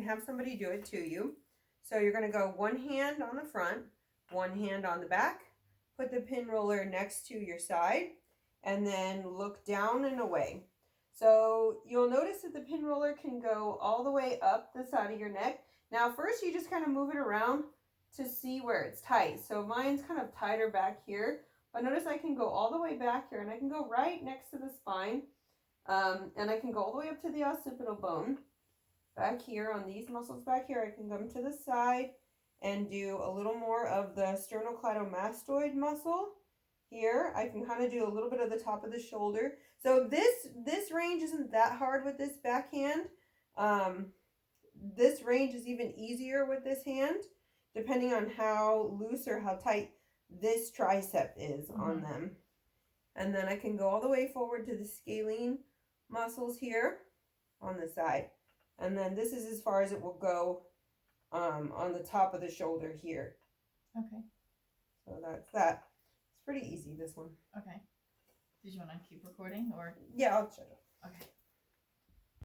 have somebody do it to you. So you're going to go one hand on the front, one hand on the back, put the pin roller next to your side, and then look down and away. So you'll notice that the pin roller can go all the way up the side of your neck. Now first you just kind of move it around to see where it's tight. So mine's kind of tighter back here, but notice I can go all the way back here, and I can go right next to the spine, and I can go all the way up to the occipital bone. Back here on these muscles back here, I can come to the side and do a little more of the sternocleidomastoid muscle. Here, I can kind of do a little bit of the top of the shoulder. So this range isn't that hard with this backhand. This range is even easier with this hand, depending on how loose or how tight this tricep is on them. And then I can go all the way forward to the scalene muscles here on the side. And then this is as far as it will go on the top of the shoulder here. Okay. So that's that. It's pretty easy, this one. Okay. Did you want to keep recording or? Yeah, I'll shut up. Okay.